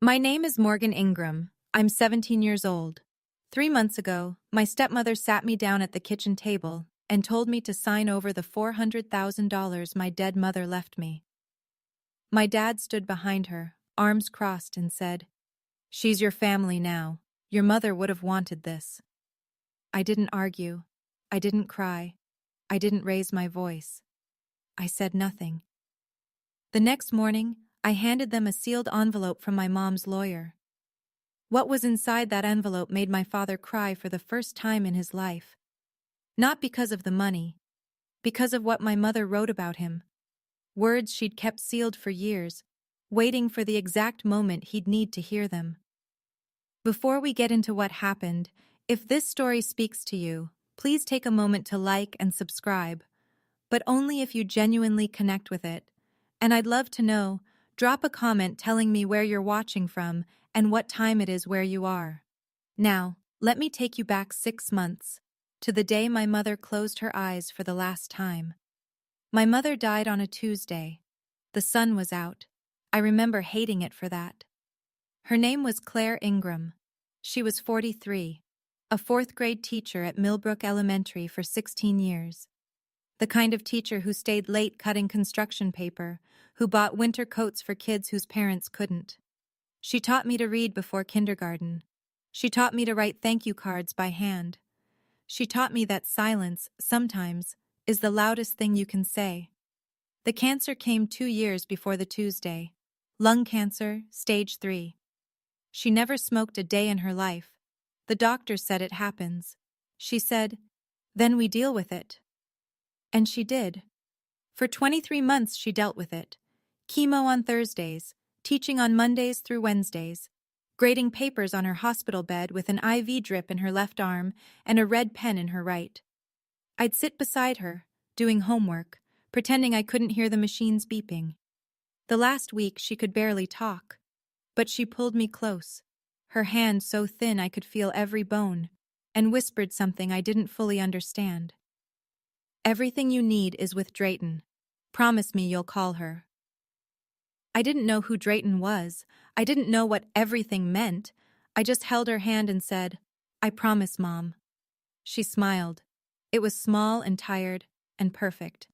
My name is Morgan Ingram. I'm 17 years old. 3 months ago, my stepmother sat me down at the kitchen table and told me to sign over the $400,000 my dead mother left me. My dad stood behind her, arms crossed, and said, "She's your family now. Your mother would have wanted this." I didn't argue. I didn't cry. I didn't raise my voice. I said nothing. The next morning, I handed them a sealed envelope from my mom's lawyer. What was inside that envelope made my father cry for the first time in his life. Not because of the money, because of what my mother wrote about him. Words she'd kept sealed for years, waiting for the exact moment he'd need to hear them. Before we get into what happened, if this story speaks to you, please take a moment to like and subscribe, but only if you genuinely connect with it. And I'd love to know, drop a comment telling me where you're watching from and what time it is where you are. Now, let me take you back 6 months, to the day my mother closed her eyes for the last time. My mother died on a Tuesday. The sun was out. I remember hating it for that. Her name was Claire Ingram. She was 43, a fourth-grade teacher at Millbrook Elementary for 16 years. The kind of teacher who stayed late cutting construction paper, who bought winter coats for kids whose parents couldn't. She taught me to read before kindergarten. She taught me to write thank you cards by hand. She taught me that silence, sometimes, is the loudest thing you can say. The cancer came 2 years before the Tuesday. Lung cancer, stage 3. She never smoked a day in her life. The doctor said it happens. She said, "Then we deal with it." And she did. For 23 months she dealt with it. Chemo on Thursdays, teaching on Mondays through Wednesdays, grading papers on her hospital bed with an IV drip in her left arm and a red pen in her right. I'd sit beside her, doing homework, pretending I couldn't hear the machines beeping. The last week she could barely talk, but she pulled me close, her hand so thin I could feel every bone, and whispered something I didn't fully understand. "Everything you need is with Drayton. Promise me you'll call her." I didn't know who Drayton was. I didn't know what everything meant. I just held her hand and said, "I promise, Mom." She smiled. It was small and tired and perfect.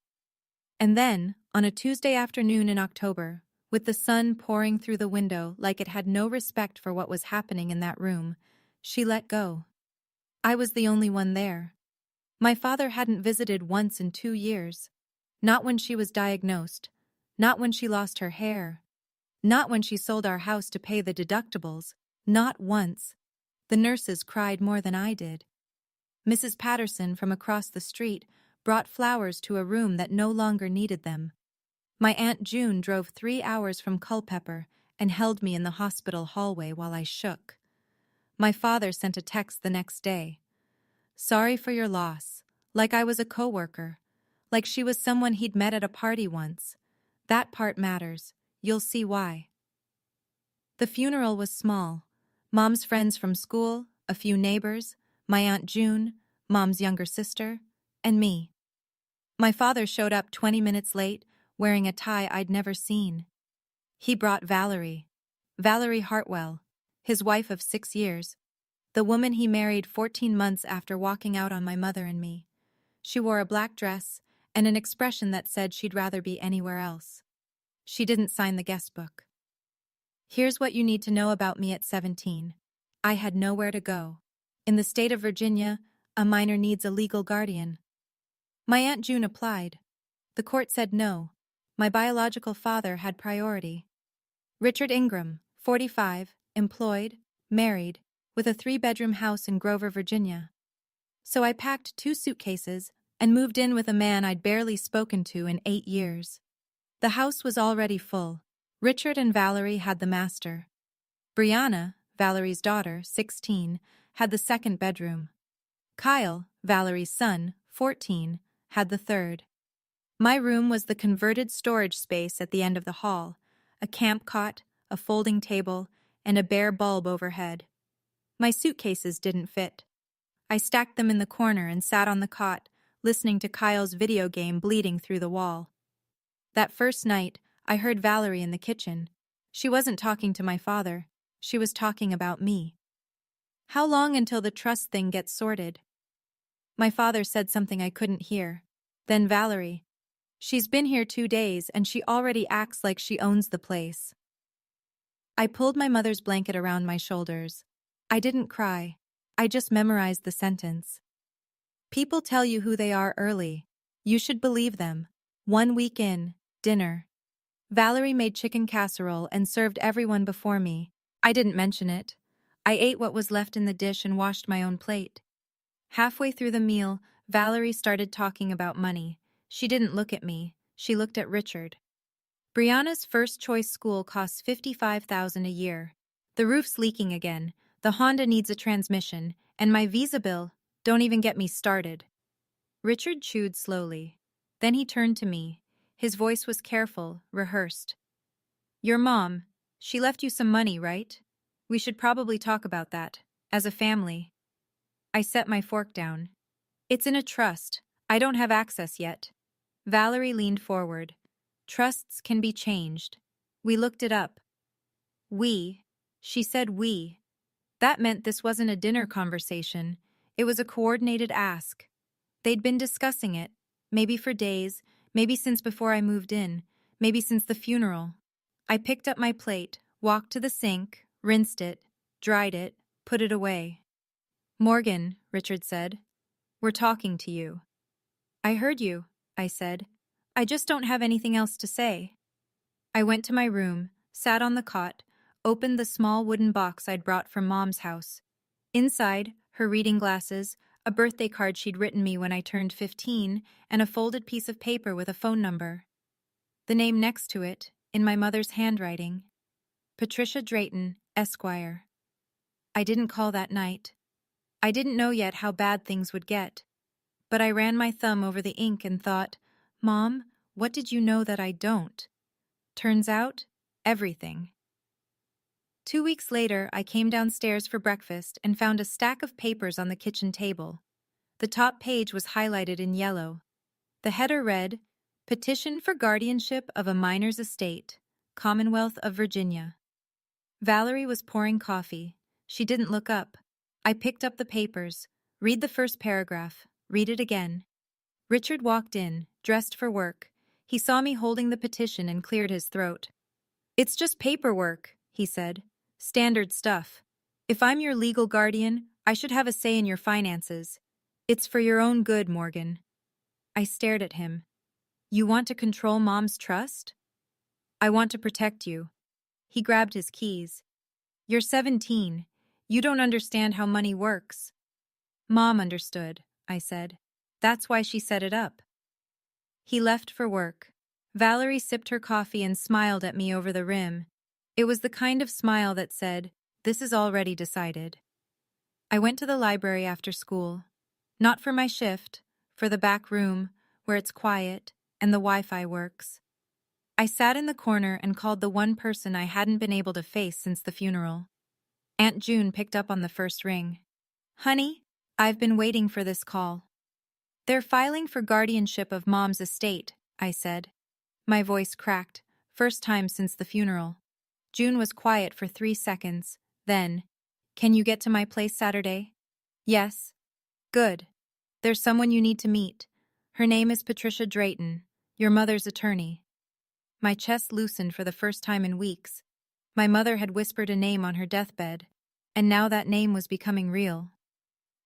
And then, on a Tuesday afternoon in October, with the sun pouring through the window like it had no respect for what was happening in that room, she let go. I was the only one there. My father hadn't visited once in 2 years. Not when she was diagnosed. Not when she lost her hair. Not when she sold our house to pay the deductibles. Not once. The nurses cried more than I did. Mrs. Patterson from across the street brought flowers to a room that no longer needed them. My Aunt June drove 3 hours from Culpeper and held me in the hospital hallway while I shook. My father sent a text the next day. "Sorry for your loss," like I was a coworker, like she was someone he'd met at a party once. That part matters. You'll see why. The funeral was small. Mom's friends from school, a few neighbors, my Aunt June, Mom's younger sister, and me. My father showed up 20 minutes late, wearing a tie I'd never seen. He brought Valerie Hartwell, his wife of 6 years, the woman he married 14 months after walking out on my mother and me. She wore a black dress and an expression that said she'd rather be anywhere else. She didn't sign the guest book. Here's what you need to know about me at 17. I had nowhere to go. In the state of Virginia, a minor needs a legal guardian. My Aunt June applied. The court said no. My biological father had priority. Richard Ingram, 45, employed, married, with a 3-bedroom house in Grover, Virginia. So I packed 2 suitcases and moved in with a man I'd barely spoken to in 8 years. The house was already full. Richard and Valerie had the master. Brianna, Valerie's daughter, 16, had the 2nd bedroom. Kyle, Valerie's son, 14, had the 3rd. My room was the converted storage space at the end of the hall, a camp cot, a folding table, and a bare bulb overhead. My suitcases didn't fit. I stacked them in the corner and sat on the cot, listening to Kyle's video game bleeding through the wall. That first night, I heard Valerie in the kitchen. She wasn't talking to my father. She was talking about me. How long until the trust thing gets sorted? My father said something I couldn't hear. Then Valerie. She's been here 2 days and she already acts like she owns the place. I pulled my mother's blanket around my shoulders. I didn't cry. I just memorized the sentence. People tell you who they are early. You should believe them. 1 week in, dinner. Valerie made chicken casserole and served everyone before me. I didn't mention it. I ate what was left in the dish and washed my own plate. Halfway through the meal, Valerie started talking about money. She didn't look at me. She looked at Richard. Brianna's first choice school costs $55,000 a year. The roof's leaking again. The Honda needs a transmission, and my visa bill, don't even get me started. Richard chewed slowly. Then he turned to me. His voice was careful, rehearsed. Your mom, she left you some money, right? We should probably talk about that, as a family. I set my fork down. It's in a trust. I don't have access yet. Valerie leaned forward. Trusts can be changed. We looked it up. We. She said we. That meant this wasn't a dinner conversation. It was a coordinated ask. They'd been discussing it, maybe for days, maybe since before I moved in, maybe since the funeral. I picked up my plate, walked to the sink, rinsed it, dried it, put it away. Morgan, Richard said, we're talking to you. I heard you, I said. I just don't have anything else to say. I went to my room, sat on the cot, opened the small wooden box I'd brought from Mom's house. Inside, her reading glasses, a birthday card she'd written me when I turned 15, and a folded piece of paper with a phone number. The name next to it, in my mother's handwriting. Patricia Drayton, Esquire. I didn't call that night. I didn't know yet how bad things would get. But I ran my thumb over the ink and thought, Mom, what did you know that I don't? Turns out, everything. 2 weeks later, I came downstairs for breakfast and found a stack of papers on the kitchen table. The top page was highlighted in yellow. The header read, Petition for Guardianship of a Minor's Estate, Commonwealth of Virginia. Valerie was pouring coffee. She didn't look up. I picked up the papers. Read the first paragraph. Read it again. Richard walked in, dressed for work. He saw me holding the petition and cleared his throat. It's just paperwork, he said. Standard stuff. If I'm your legal guardian, I should have a say in your finances. It's for your own good, Morgan. I stared at him. You want to control Mom's trust? I want to protect you. He grabbed his keys. You're 17. You don't understand how money works. Mom understood, I said. That's why she set it up. He left for work. Valerie sipped her coffee and smiled at me over the rim. It was the kind of smile that said, this is already decided. I went to the library after school. Not for my shift, for the back room, where it's quiet and the Wi-Fi works. I sat in the corner and called the one person I hadn't been able to face since the funeral. Aunt June picked up on the first ring. Honey, I've been waiting for this call. They're filing for guardianship of Mom's estate, I said. My voice cracked, first time since the funeral. June was quiet for 3 seconds. Then, can you get to my place Saturday? Yes. Good. There's someone you need to meet. Her name is Patricia Drayton, your mother's attorney. My chest loosened for the first time in weeks. My mother had whispered a name on her deathbed, and now that name was becoming real.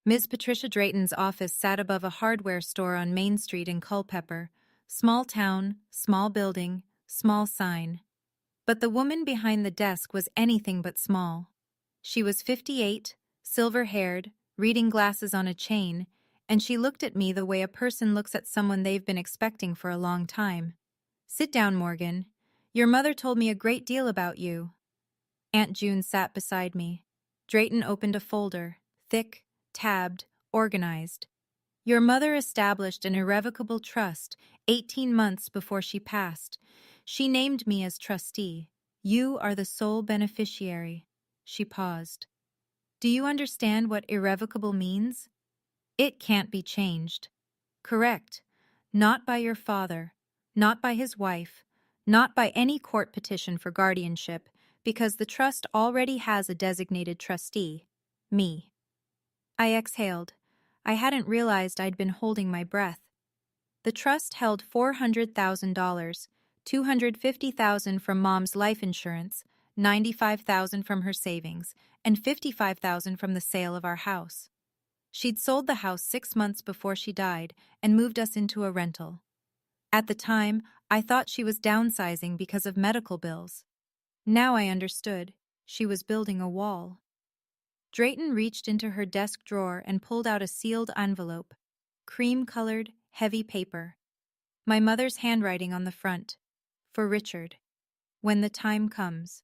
Ms. Patricia Drayton's office sat above a hardware store on Main Street in Culpeper. Small town, small building, small sign. But the woman behind the desk was anything but small. She was 58, silver-haired, reading glasses on a chain, and she looked at me the way a person looks at someone they've been expecting for a long time. Sit down, Morgan. Your mother told me a great deal about you. Aunt June sat beside me. Drayton opened a folder, thick, tabbed, organized. Your mother established an irrevocable trust 18 months before she passed. She named me as trustee. You are the sole beneficiary. She paused. Do you understand what irrevocable means? It can't be changed. Correct. Not by your father, not by his wife, not by any court petition for guardianship, because the trust already has a designated trustee, me. I exhaled. I hadn't realized I'd been holding my breath. The trust held $400,000, $250,000 from Mom's life insurance, $95,000 from her savings, and $55,000 from the sale of our house. She'd sold the house 6 months before she died and moved us into a rental. At the time, I thought she was downsizing because of medical bills. Now I understood. She was building a wall. Drayton reached into her desk drawer and pulled out a sealed envelope. Cream-colored, heavy paper. My mother's handwriting on the front. For Richard. When the time comes.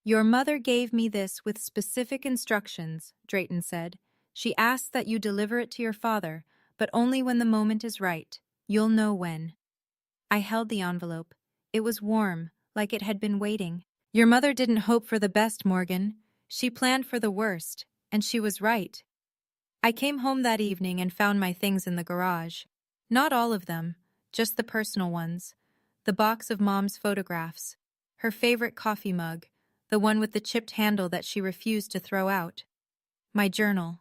Your mother gave me this with specific instructions, Drayton said. She asked that you deliver it to your father, but only when the moment is right. You'll know when. I held the envelope. It was warm, like it had been waiting. Your mother didn't hope for the best, Morgan. She planned for the worst, and she was right. I came home that evening and found my things in the garage. Not all of them, just the personal ones. The box of Mom's photographs. Her favorite coffee mug, the one with the chipped handle that she refused to throw out. My journal.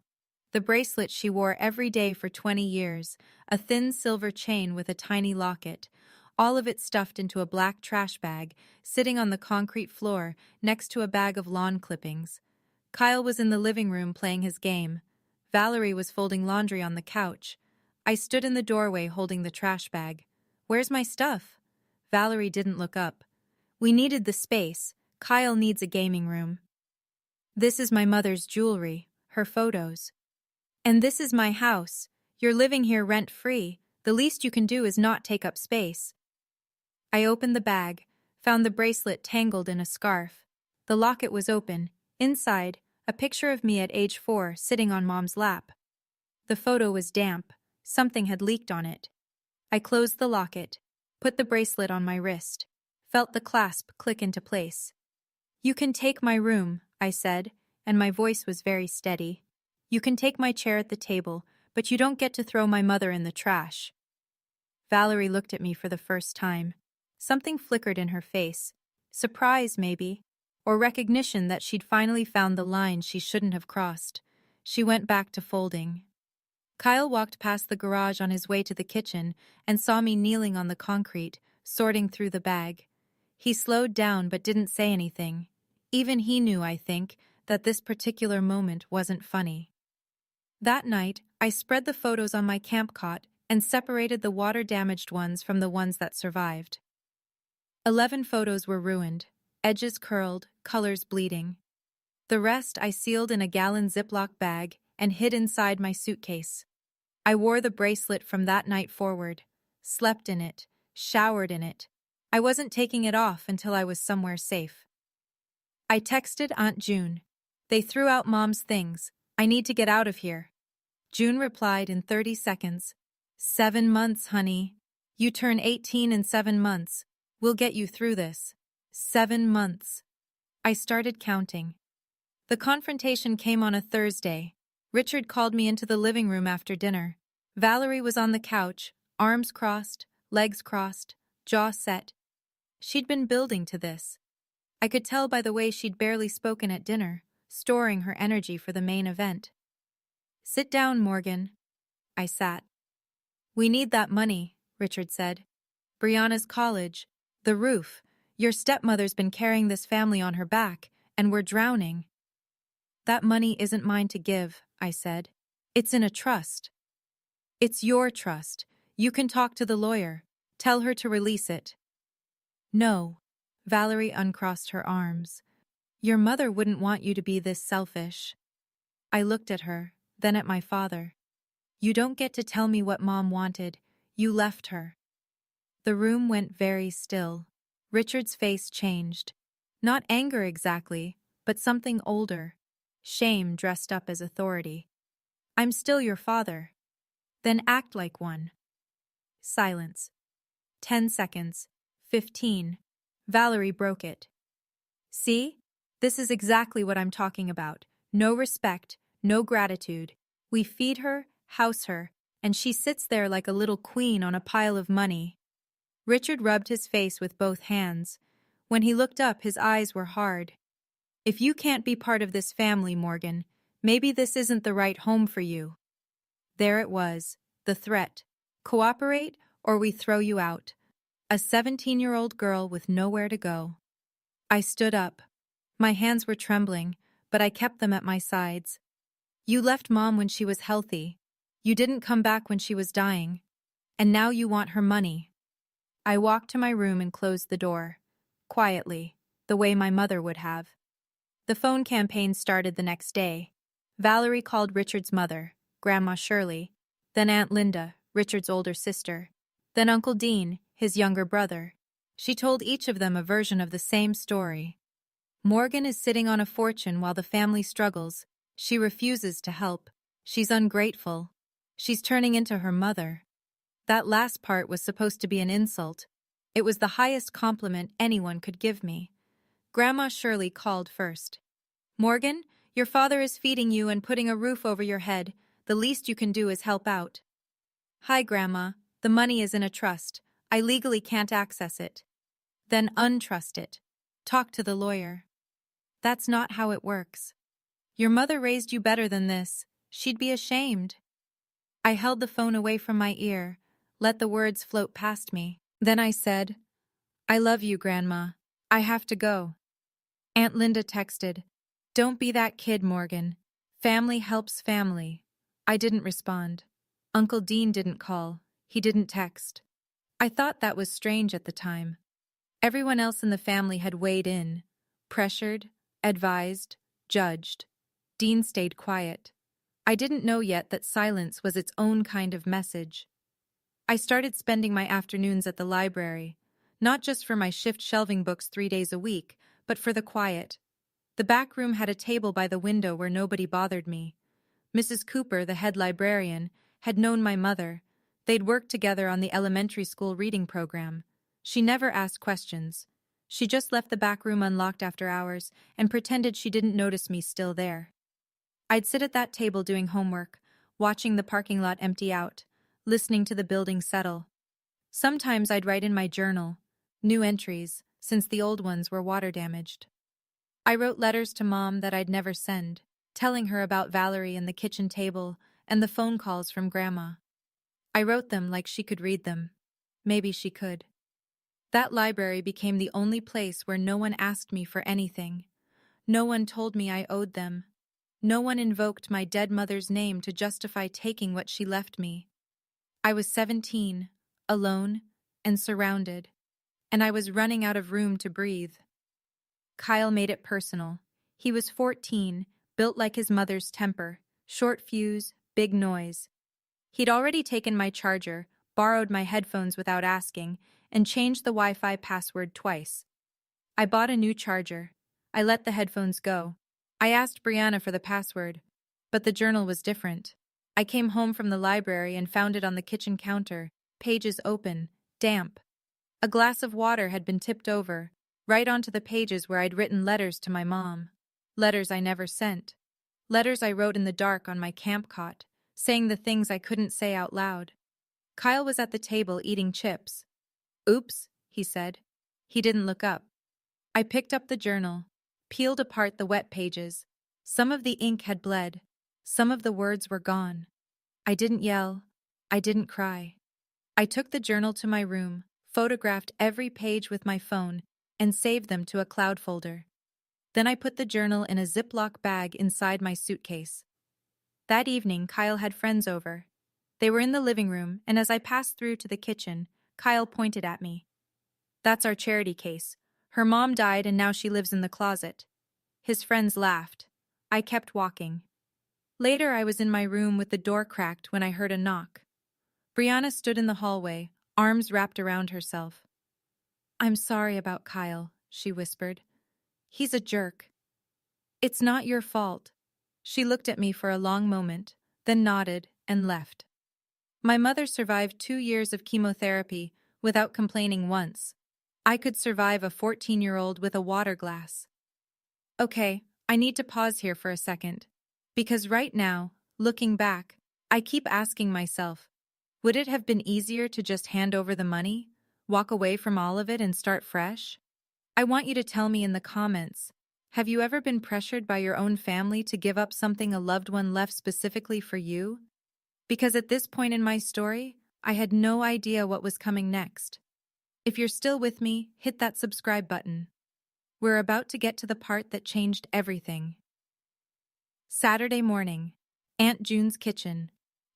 The bracelet she wore every day for 20 years, a thin silver chain with a tiny locket, all of it stuffed into a black trash bag, sitting on the concrete floor next to a bag of lawn clippings. Kyle was in the living room playing his game. Valerie was folding laundry on the couch. I stood in the doorway holding the trash bag. Where's my stuff? Valerie didn't look up. We needed the space. Kyle needs a gaming room. This is my mother's jewelry, her photos. And this is my house. You're living here rent-free. The least you can do is not take up space. I opened the bag, found the bracelet tangled in a scarf. The locket was open. Inside, a picture of me at age 4 sitting on Mom's lap. The photo was damp. Something had leaked on it. I closed the locket, put the bracelet on my wrist, felt the clasp click into place. You can take my room, I said, and my voice was very steady. You can take my chair at the table, but you don't get to throw my mother in the trash. Valerie looked at me for the first time. Something flickered in her face. Surprise, maybe, or recognition that she'd finally found the line she shouldn't have crossed. She went back to folding. Kyle walked past the garage on his way to the kitchen and saw me kneeling on the concrete, sorting through the bag. He slowed down but didn't say anything. Even he knew, I think, that this particular moment wasn't funny. That night, I spread the photos on my camp cot and separated the water-damaged ones from the ones that survived. 11 photos were ruined, edges curled, colors bleeding. The rest I sealed in a gallon Ziploc bag and hid inside my suitcase. I wore the bracelet from that night forward, slept in it, showered in it. I wasn't taking it off until I was somewhere safe. I texted Aunt June. They threw out Mom's things. I need to get out of here. June replied in 30 seconds. 7 months, honey. You turn 18 in 7 months. We'll get you through this. 7 months. I started counting. The confrontation came on a Thursday. Richard called me into the living room after dinner. Valerie was on the couch, arms crossed, legs crossed, jaw set. She'd been building to this. I could tell by the way she'd barely spoken at dinner, storing her energy for the main event. Sit down, Morgan. I sat. We need that money, Richard said. Brianna's college, the roof. Your stepmother's been carrying this family on her back, and we're drowning. That money isn't mine to give, I said. It's in a trust. It's your trust. You can talk to the lawyer. Tell her to release it. No. Valerie uncrossed her arms. Your mother wouldn't want you to be this selfish. I looked at her, then at my father. You don't get to tell me what Mom wanted. You left her. The room went very still. Richard's face changed. Not anger exactly, but something older. Shame dressed up as authority. I'm still your father. Then act like one. Silence. 10 seconds. 15. Valerie broke it. See? This is exactly what I'm talking about. No respect, no gratitude. We feed her, house her, and she sits there like a little queen on a pile of money. Richard rubbed his face with both hands. When he looked up, his eyes were hard. "If you can't be part of this family, Morgan, maybe this isn't the right home for you." There it was, the threat. Cooperate or we throw you out. A 17-year-old girl with nowhere to go. I stood up. My hands were trembling, but I kept them at my sides. "You left Mom when she was healthy. You didn't come back when she was dying. And now you want her money." I walked to my room and closed the door. Quietly, the way my mother would have. The phone campaign started the next day. Valerie called Richard's mother, Grandma Shirley, then Aunt Linda, Richard's older sister, then Uncle Dean, his younger brother. She told each of them a version of the same story. "Morgan is sitting on a fortune while the family struggles. She refuses to help. She's ungrateful. She's turning into her mother." That last part was supposed to be an insult. It was the highest compliment anyone could give me. Grandma Shirley called first. "Morgan, your father is feeding you and putting a roof over your head. The least you can do is help out." "Hi, Grandma. The money is in a trust. I legally can't access it." "Then untrust it. Talk to the lawyer." "That's not how it works. Your mother raised you better than this. She'd be ashamed." I held the phone away from my ear, let the words float past me. Then I said, "I love you, Grandma. I have to go." Aunt Linda texted, "Don't be that kid, Morgan. Family helps family." I didn't respond. Uncle Dean didn't call. He didn't text. I thought that was strange at the time. Everyone else in the family had weighed in, pressured, advised, judged. Dean stayed quiet. I didn't know yet that silence was its own kind of message. I started spending my afternoons at the library, not just for my shift shelving books 3 days a week, but for the quiet. The back room had a table by the window where nobody bothered me. Mrs. Cooper, the head librarian, had known my mother. They'd worked together on the elementary school reading program. She never asked questions. She just left the back room unlocked after hours and pretended she didn't notice me still there. I'd sit at that table doing homework, watching the parking lot empty out, listening to the building settle. Sometimes I'd write in my journal, new entries, since the old ones were water damaged. I wrote letters to Mom that I'd never send, telling her about Valerie and the kitchen table and the phone calls from Grandma. I wrote them like she could read them. Maybe she could. That library became the only place where no one asked me for anything. No one told me I owed them. No one invoked my dead mother's name to justify taking what she left me. I was 17, alone, and surrounded, and I was running out of room to breathe. Kyle made it personal. He was 14, built like his mother's temper, short fuse, big noise. He'd already taken my charger, borrowed my headphones without asking, and changed the Wi-Fi password twice. I bought a new charger. I let the headphones go. I asked Brianna for the password, but the journal was different. I came home from the library and found it on the kitchen counter, pages open, damp. A glass of water had been tipped over, right onto the pages where I'd written letters to my mom. Letters I never sent. Letters I wrote in the dark on my camp cot, saying the things I couldn't say out loud. Kyle was at the table eating chips. "Oops," he said. He didn't look up. I picked up the journal, peeled apart the wet pages. Some of the ink had bled. Some of the words were gone. I didn't yell. I didn't cry. I took the journal to my room, photographed every page with my phone, and saved them to a cloud folder. Then I put the journal in a Ziploc bag inside my suitcase. That evening, Kyle had friends over. They were in the living room, and as I passed through to the kitchen, Kyle pointed at me. "That's our charity case. Her mom died and now she lives in the closet." His friends laughed. I kept walking. Later, I was in my room with the door cracked when I heard a knock. Brianna stood in the hallway, arms wrapped around herself. "I'm sorry about Kyle," she whispered. "He's a jerk." "It's not your fault." She looked at me for a long moment, then nodded and left. My mother survived 2 years of chemotherapy without complaining once. I could survive a 14-year-old with a water glass. Okay, I need to pause here for a second. Because right now, looking back, I keep asking myself, would it have been easier to just hand over the money, walk away from all of it and start fresh? I want you to tell me in the comments, have you ever been pressured by your own family to give up something a loved one left specifically for you? Because at this point in my story, I had no idea what was coming next. If you're still with me, hit that subscribe button. We're about to get to the part that changed everything. Saturday morning. Aunt June's kitchen.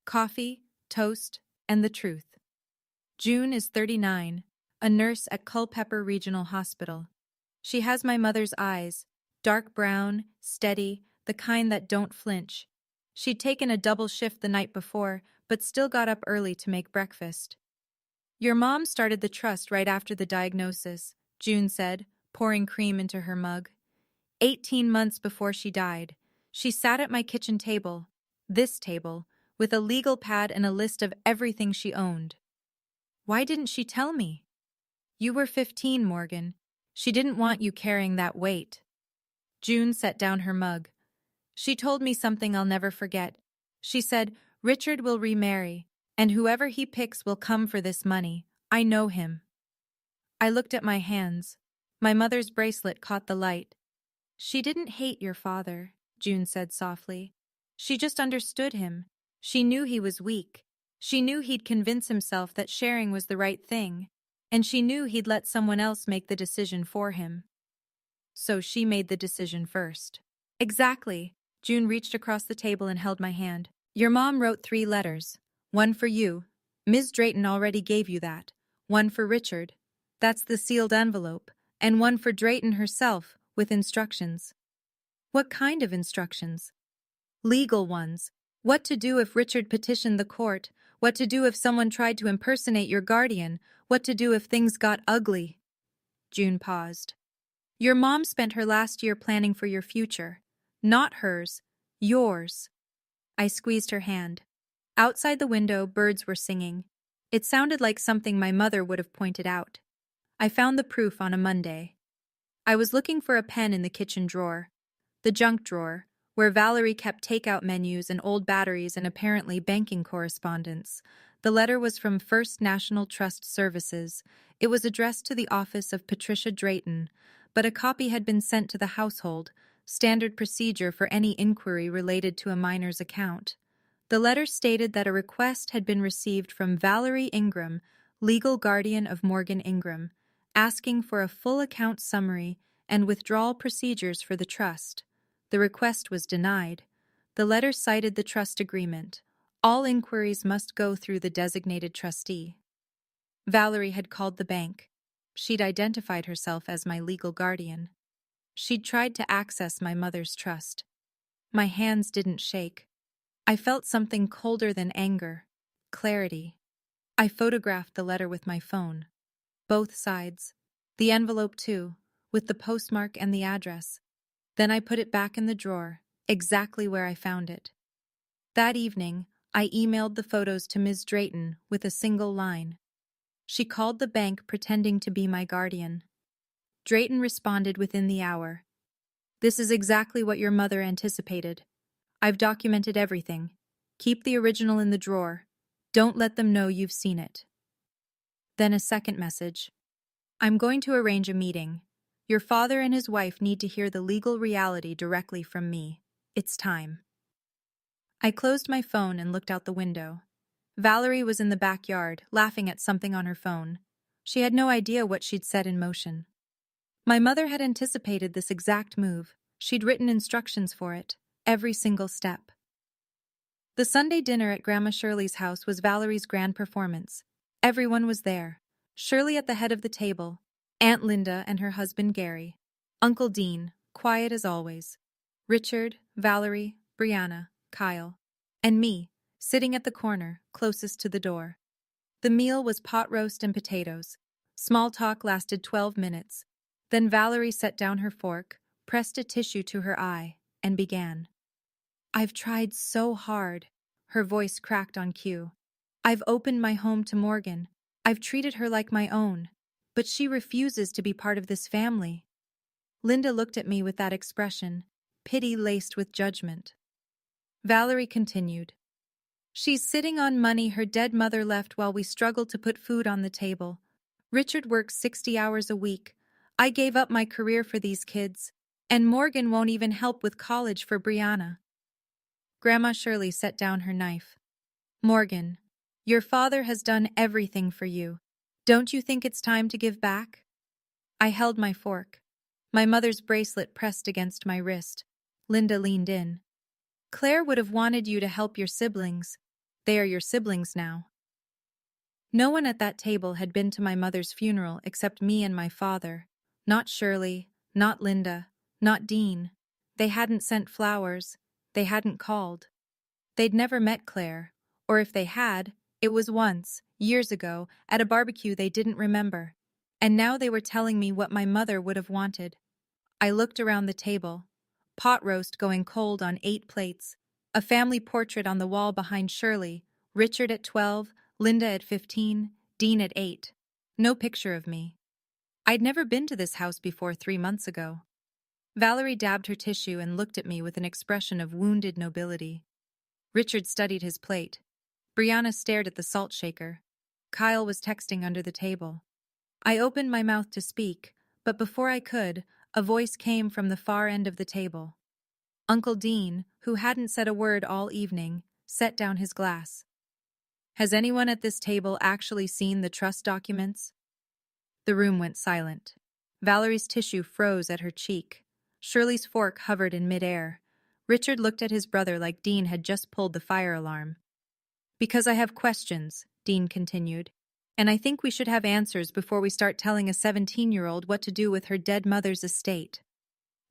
Coffee, toast, and the truth. June is 39, a nurse at Culpeper Regional Hospital. She has my mother's eyes, dark brown, steady, the kind that don't flinch. She'd taken a double shift the night before, but still got up early to make breakfast. Your mom started the trust right after the diagnosis, June said, pouring cream into her mug. 18 months before she died, she sat at my kitchen table, this table, with a legal pad and a list of everything she owned. Why didn't she tell me? You were 15, Morgan. She didn't want you carrying that weight. June set down her mug. She told me something I'll never forget. She said, Richard will remarry, and whoever he picks will come for this money. I know him. I looked at my hands. My mother's bracelet caught the light. She didn't hate your father, June said softly. She just understood him. She knew he was weak. She knew he'd convince himself that sharing was the right thing, and she knew he'd let someone else make the decision for him. So she made the decision first. Exactly. June reached across the table and held my hand. Your mom wrote 3 letters. One for you. Ms. Drayton already gave you that. One for Richard. That's the sealed envelope. And one for Drayton herself, with instructions. What kind of instructions? Legal ones. What to do if Richard petitioned the court. What to do if someone tried to impersonate your guardian. What to do if things got ugly. June paused. Your mom spent her last year planning for your future. Not hers. Yours. I squeezed her hand. Outside the window, birds were singing. It sounded like something my mother would have pointed out. I found the proof on a Monday. I was looking for a pen in the kitchen drawer. The junk drawer, where Valerie kept takeout menus and old batteries and apparently banking correspondence. The letter was from First National Trust Services. It was addressed to the office of Patricia Drayton, but a copy had been sent to the household, standard procedure for any inquiry related to a minor's account. The letter stated that a request had been received from Valerie Ingram, legal guardian of Morgan Ingram, asking for a full account summary and withdrawal procedures for the trust. The request was denied. The letter cited the trust agreement. All inquiries must go through the designated trustee. Valerie had called the bank. She'd identified herself as my legal guardian. She'd tried to access my mother's trust. My hands didn't shake. I felt something colder than anger. Clarity. I photographed the letter with my phone. Both sides. The envelope too, with the postmark and the address. Then I put it back in the drawer, exactly where I found it. That evening, I emailed the photos to Ms. Drayton with a single line. She called the bank pretending to be my guardian. Drayton responded within the hour. This is exactly what your mother anticipated. I've documented everything. Keep the original in the drawer. Don't let them know you've seen it. Then a second message. I'm going to arrange a meeting. Your father and his wife need to hear the legal reality directly from me. It's time. I closed my phone and looked out the window. Valerie was in the backyard, laughing at something on her phone. She had no idea what she'd set in motion. My mother had anticipated this exact move. She'd written instructions for it, every single step. The Sunday dinner at Grandma Shirley's house was Valerie's grand performance. Everyone was there. Shirley at the head of the table, Aunt Linda and her husband Gary, Uncle Dean, quiet as always, Richard, Valerie, Brianna, Kyle, and me, sitting at the corner, closest to the door. The meal was pot roast and potatoes. Small talk lasted 12 minutes. Then Valerie set down her fork, pressed a tissue to her eye, and began. I've tried so hard. Her voice cracked on cue. I've opened my home to Morgan. I've treated her like my own. But she refuses to be part of this family. Linda looked at me with that expression, pity laced with judgment. Valerie continued. She's sitting on money her dead mother left while we struggle to put food on the table. Richard works 60 hours a week. I gave up my career for these kids, and Morgan won't even help with college for Brianna. Grandma Shirley set down her knife. Morgan, your father has done everything for you. Don't you think it's time to give back? I held my fork. My mother's bracelet pressed against my wrist. Linda leaned in. Claire would have wanted you to help your siblings. They are your siblings now. No one at that table had been to my mother's funeral except me and my father. Not Shirley, not Linda, not Dean. They hadn't sent flowers. They hadn't called. They'd never met Claire, or if they had, it was once, years ago, at a barbecue they didn't remember. And now they were telling me what my mother would have wanted. I looked around the table. Pot roast going cold on 8 plates. A family portrait on the wall behind Shirley. Richard at 12, Linda at 15, Dean at 8. No picture of me. I'd never been to this house before 3 months ago. Valerie dabbed her tissue and looked at me with an expression of wounded nobility. Richard studied his plate. Brianna stared at the salt shaker. Kyle was texting under the table. I opened my mouth to speak, but before I could, a voice came from the far end of the table. Uncle Dean, who hadn't said a word all evening, set down his glass. Has anyone at this table actually seen the trust documents? The room went silent. Valerie's tissue froze at her cheek. Shirley's fork hovered in midair. Richard looked at his brother like Dean had just pulled the fire alarm. Because I have questions, Dean continued, and I think we should have answers before we start telling a 17-year-old what to do with her dead mother's estate.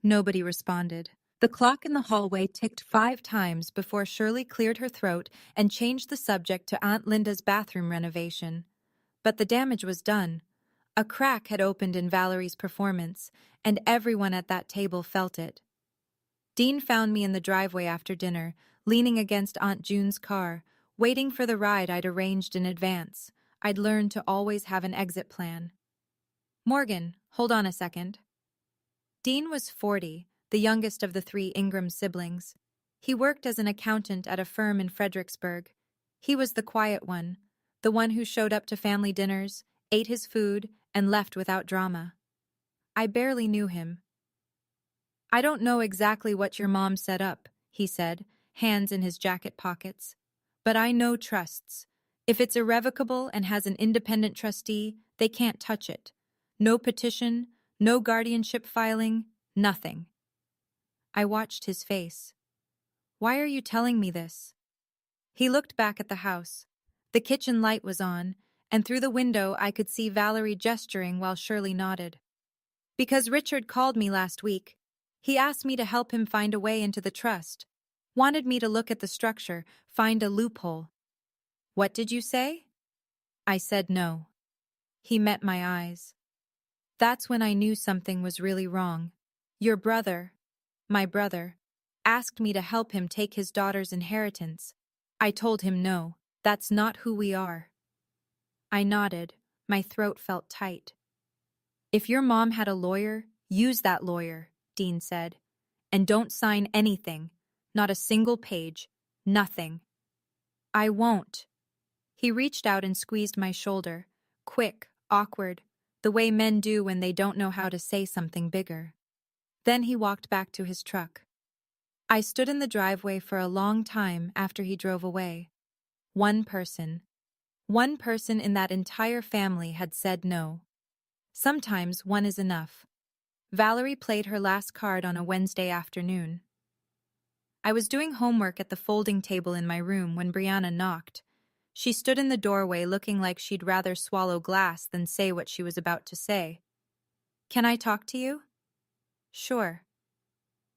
Nobody responded. The clock in the hallway ticked 5 times before Shirley cleared her throat and changed the subject to Aunt Linda's bathroom renovation. But the damage was done. A crack had opened in Valerie's performance, and everyone at that table felt it. Dean found me in the driveway after dinner, leaning against Aunt June's car, waiting for the ride I'd arranged in advance. I'd learned to always have an exit plan. Morgan, hold on a second. Dean was 40, the youngest of the 3 Ingram siblings. He worked as an accountant at a firm in Fredericksburg. He was the quiet one, the one who showed up to family dinners, ate his food, and left without drama. I barely knew him. I don't know exactly what your mom set up, he said, hands in his jacket pockets. But I know trusts. If it's irrevocable and has an independent trustee, they can't touch it. No petition, no guardianship filing, nothing. I watched his face. Why are you telling me this? He looked back at the house. The kitchen light was on, and through the window I could see Valerie gesturing while Shirley nodded. Because Richard called me last week. He asked me to help him find a way into the trust. Wanted me to look at the structure, find a loophole. What did you say? I said no. He met my eyes. That's when I knew something was really wrong. Your brother, my brother, asked me to help him take his daughter's inheritance. I told him no, that's not who we are. I nodded. My throat felt tight. If your mom had a lawyer, use that lawyer, Dean said. And don't sign anything. Not a single page. Nothing. I won't. He reached out and squeezed my shoulder. Quick, awkward, the way men do when they don't know how to say something bigger. Then he walked back to his truck. I stood in the driveway for a long time after he drove away. One person in that entire family had said no. Sometimes one is enough. Valerie played her last card on a Wednesday afternoon. I was doing homework at the folding table in my room when Brianna knocked. She stood in the doorway looking like she'd rather swallow glass than say what she was about to say. Can I talk to you? Sure.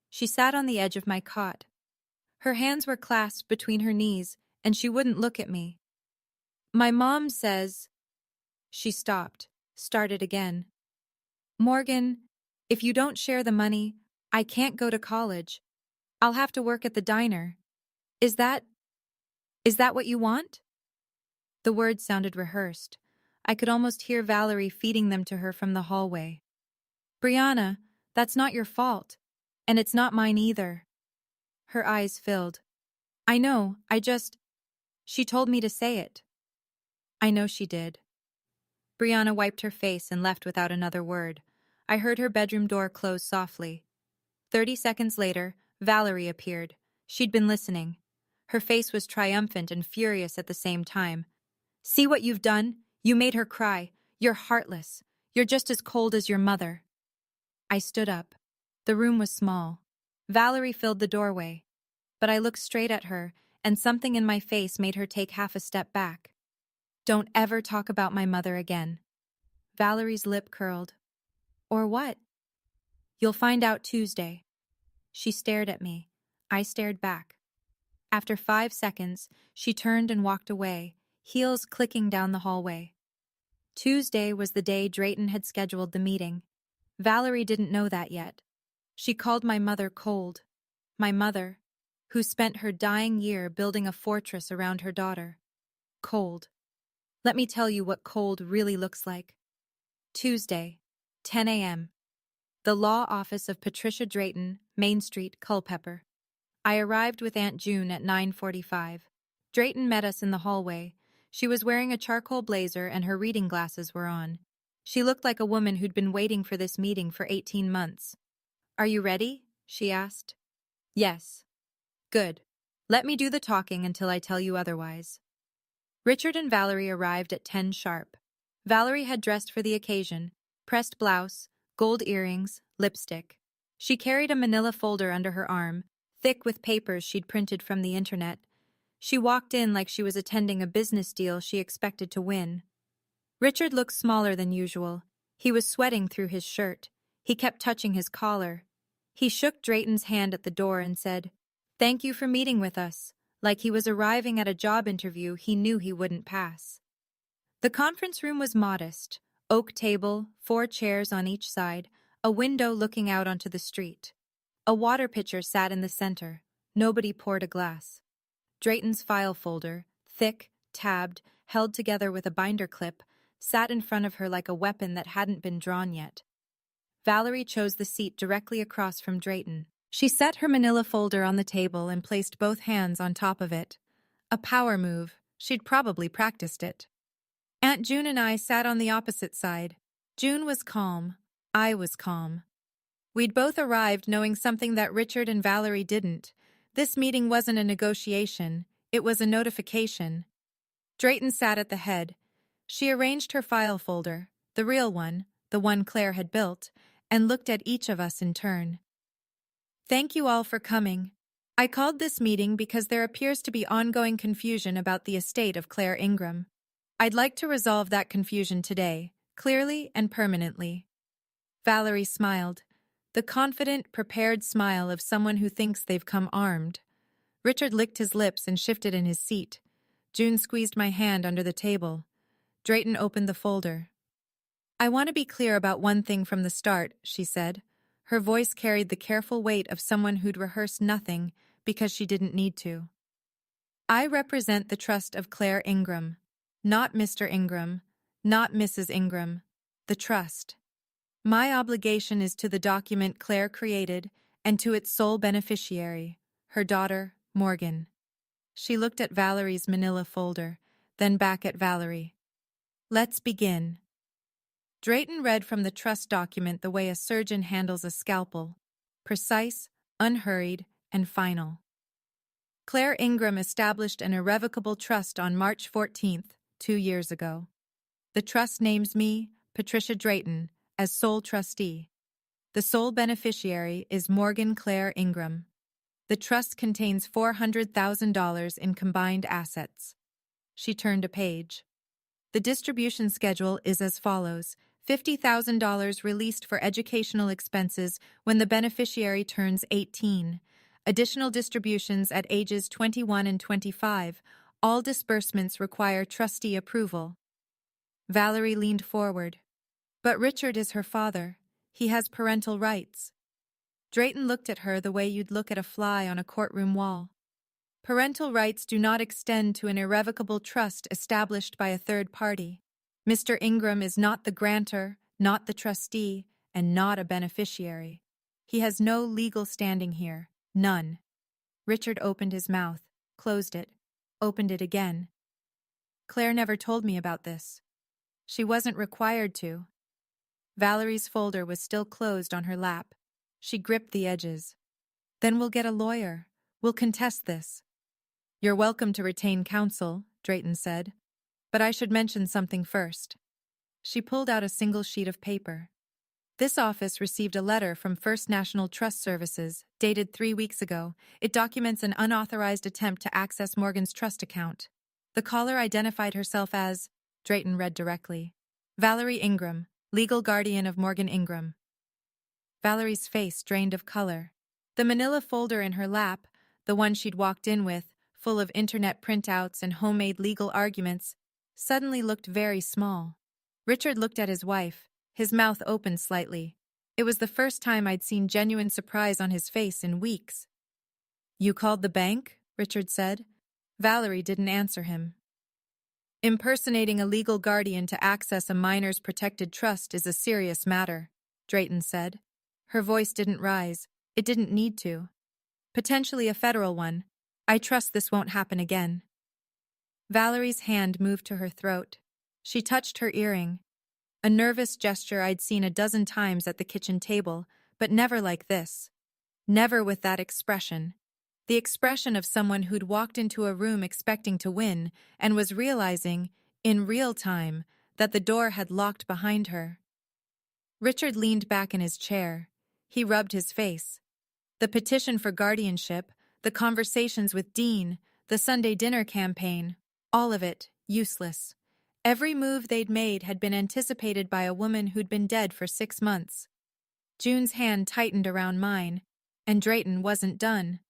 She sat on the edge of my cot. Her hands were clasped between her knees, and she wouldn't look at me. My mom says... She stopped, started again. Morgan, if you don't share the money, I can't go to college. I'll have to work at the diner. Is that what you want? The words sounded rehearsed. I could almost hear Valerie feeding them to her from the hallway. Brianna, that's not your fault. And it's not mine either. Her eyes filled. I know, she told me to say it. I know she did. Brianna wiped her face and left without another word. I heard her bedroom door close softly. 30 seconds later, Valerie appeared. She'd been listening. Her face was triumphant and furious at the same time. See what you've done? You made her cry. You're heartless. You're just as cold as your mother. I stood up. The room was small. Valerie filled the doorway. But I looked straight at her, and something in my face made her take half a step back. Don't ever talk about my mother again. Valerie's lip curled. Or what? You'll find out Tuesday. She stared at me. I stared back. After 5 seconds, she turned and walked away, heels clicking down the hallway. Tuesday was the day Drayton had scheduled the meeting. Valerie didn't know that yet. She called my mother cold. My mother, who spent her dying year building a fortress around her daughter. Cold. Let me tell you what cold really looks like. Tuesday, 10 a.m. The law office of Patricia Drayton, Main Street, Culpeper. I arrived with Aunt June at 9:45. Drayton met us in the hallway. She was wearing a charcoal blazer and her reading glasses were on. She looked like a woman who'd been waiting for this meeting for 18 months. Are you ready? She asked. Yes. Good. Let me do the talking until I tell you otherwise. Richard and Valerie arrived at 10 sharp. Valerie had dressed for the occasion, pressed blouse, gold earrings, lipstick. She carried a manila folder under her arm, thick with papers she'd printed from the internet. She walked in like she was attending a business deal she expected to win. Richard looked smaller than usual. He was sweating through his shirt. He kept touching his collar. He shook Drayton's hand at the door and said, "Thank you for meeting with us," like he was arriving at a job interview he knew he wouldn't pass. The conference room was modest. Oak table, 4 chairs on each side, a window looking out onto the street. A water pitcher sat in the center. Nobody poured a glass. Drayton's file folder, thick, tabbed, held together with a binder clip, sat in front of her like a weapon that hadn't been drawn yet. Valerie chose the seat directly across from Drayton. She set her manila folder on the table and placed both hands on top of it. A power move. She'd probably practiced it. Aunt June and I sat on the opposite side. June was calm. I was calm. We'd both arrived knowing something that Richard and Valerie didn't. This meeting wasn't a negotiation. It was a notification. Drayton sat at the head. She arranged her file folder, the real one, the one Claire had built, and looked at each of us in turn. Thank you all for coming. I called this meeting because there appears to be ongoing confusion about the estate of Claire Ingram. I'd like to resolve that confusion today, clearly and permanently. Valerie smiled, the confident, prepared smile of someone who thinks they've come armed. Richard licked his lips and shifted in his seat. June squeezed my hand under the table. Drayton opened the folder. I want to be clear about one thing from the start, she said. Her voice carried the careful weight of someone who'd rehearsed nothing because she didn't need to. I represent the trust of Claire Ingram. Not Mr. Ingram, not Mrs. Ingram. The trust. My obligation is to the document Claire created and to its sole beneficiary, her daughter, Morgan. She looked at Valerie's manila folder, then back at Valerie. Let's begin. Drayton read from the trust document the way a surgeon handles a scalpel. Precise, unhurried, and final. Claire Ingram established an irrevocable trust on March 14th, 2 years ago. The trust names me, Patricia Drayton, as sole trustee. The sole beneficiary is Morgan Claire Ingram. The trust contains $400,000 in combined assets. She turned a page. The distribution schedule is as follows: $50,000 released for educational expenses when the beneficiary turns 18. Additional distributions at ages 21 and 25. All disbursements require trustee approval. Valerie leaned forward. But Richard is her father. He has parental rights. Drayton looked at her the way you'd look at a fly on a courtroom wall. Parental rights do not extend to an irrevocable trust established by a third party. Mr. Ingram is not the grantor, not the trustee, and not a beneficiary. He has no legal standing here. None. Richard opened his mouth, closed it, opened it again. Claire never told me about this. She wasn't required to. Valerie's folder was still closed on her lap. She gripped the edges. Then we'll get a lawyer. We'll contest this. You're welcome to retain counsel, Drayton said. But I should mention something first. She pulled out a single sheet of paper. This office received a letter from First National Trust Services, dated 3 weeks ago. It documents an unauthorized attempt to access Morgan's trust account. The caller identified herself as, Drayton read directly, Valerie Ingram, legal guardian of Morgan Ingram. Valerie's face drained of color. The manila folder in her lap, the one she'd walked in with, full of internet printouts and homemade legal arguments, suddenly looked very small. Richard looked at his wife, his mouth opened slightly. It was the first time I'd seen genuine surprise on his face in weeks. You called the bank? Richard said. Valerie didn't answer him. Impersonating a legal guardian to access a minor's protected trust is a serious matter, Drayton said. Her voice didn't rise. It didn't need to. Potentially a federal one. I trust this won't happen again. Valerie's hand moved to her throat. She touched her earring. A nervous gesture I'd seen a dozen times at the kitchen table, but never like this. Never with that expression. The expression of someone who'd walked into a room expecting to win and was realizing, in real time, that the door had locked behind her. Richard leaned back in his chair. He rubbed his face. The petition for guardianship, the conversations with Dean, the Sunday dinner campaign, all of it, useless. Every move they'd made had been anticipated by a woman who'd been dead for 6 months. June's hand tightened around mine, and Drayton wasn't done.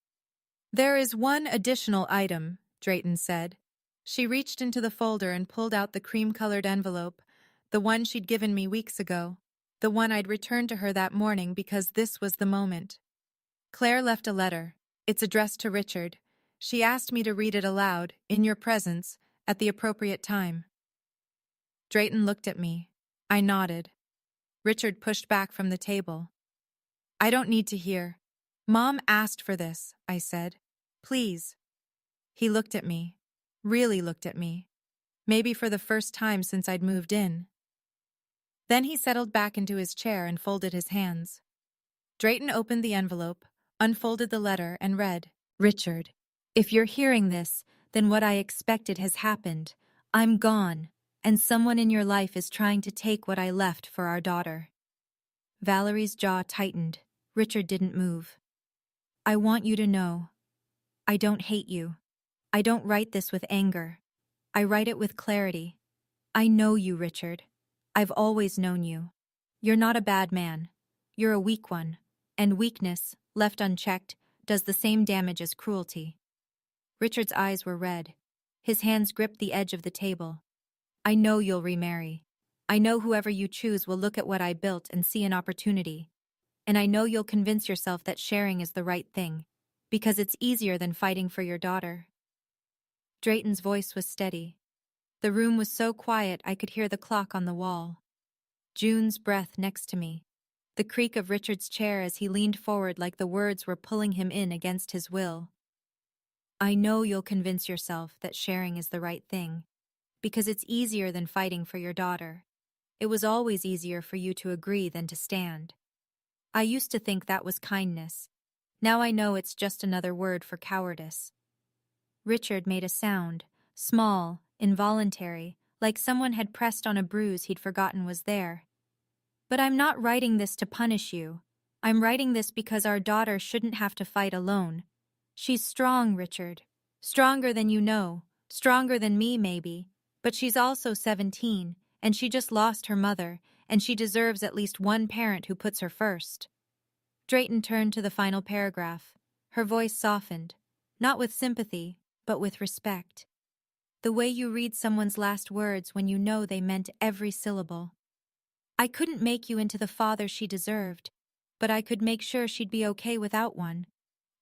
There is one additional item, Drayton said. She reached into the folder and pulled out the cream-colored envelope, the one she'd given me weeks ago, the one I'd returned to her that morning because this was the moment. Claire left a letter. It's addressed to Richard. She asked me to read it aloud, in your presence, at the appropriate time. Drayton looked at me. I nodded. Richard pushed back from the table. I don't need to hear. Mom asked for this, I said. Please. He looked at me. Really looked at me. Maybe for the first time since I'd moved in. Then he settled back into his chair and folded his hands. Drayton opened the envelope, unfolded the letter, and read, Richard, if you're hearing this, then what I expected has happened. I'm gone, and someone in your life is trying to take what I left for our daughter. Valerie's jaw tightened. Richard didn't move. I want you to know. I don't hate you. I don't write this with anger. I write it with clarity. I know you, Richard. I've always known you. You're not a bad man. You're a weak one. And weakness, left unchecked, does the same damage as cruelty. Richard's eyes were red. His hands gripped the edge of the table. I know you'll remarry. I know whoever you choose will look at what I built and see an opportunity. And I know you'll convince yourself that sharing is the right thing, because it's easier than fighting for your daughter. Drayton's voice was steady. The room was so quiet I could hear the clock on the wall. June's breath next to me. The creak of Richard's chair as he leaned forward like the words were pulling him in against his will. I know you'll convince yourself that sharing is the right thing, because it's easier than fighting for your daughter. It was always easier for you to agree than to stand. I used to think that was kindness. Now I know it's just another word for cowardice. Richard made a sound, small, involuntary, like someone had pressed on a bruise he'd forgotten was there. But I'm not writing this to punish you. I'm writing this because our daughter shouldn't have to fight alone. She's strong, Richard. Stronger than you know. Stronger than me, maybe. But she's also 17, and she just lost her mother, and she deserves at least one parent who puts her first. Drayton turned to the final paragraph. Her voice softened, not with sympathy, but with respect. The way you read someone's last words when you know they meant every syllable. I couldn't make you into the father she deserved, but I could make sure she'd be okay without one.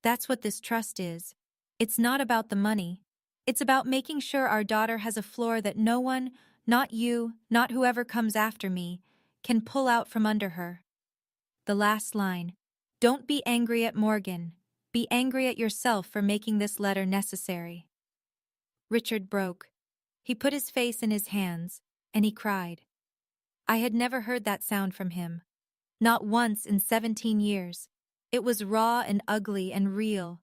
That's what this trust is. It's not about the money. It's about making sure our daughter has a floor that no one, not you, not whoever comes after me, can pull out from under her. The last line. Don't be angry at Morgan. Be angry at yourself for making this letter necessary. Richard broke. He put his face in his hands, and he cried. I had never heard that sound from him. Not once in 17 years. It was raw and ugly and real.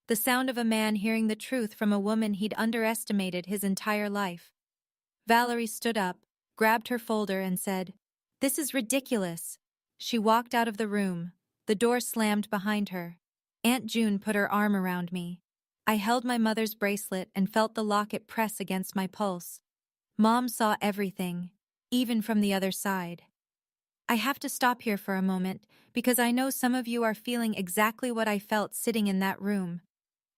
The sound of a man hearing the truth from a woman he'd underestimated his entire life. Valerie stood up, grabbed her folder and said, "This is ridiculous." She walked out of the room. The door slammed behind her. Aunt June put her arm around me. I held my mother's bracelet and felt the locket press against my pulse. Mom saw everything, even from the other side. I have to stop here for a moment, because I know some of you are feeling exactly what I felt sitting in that room.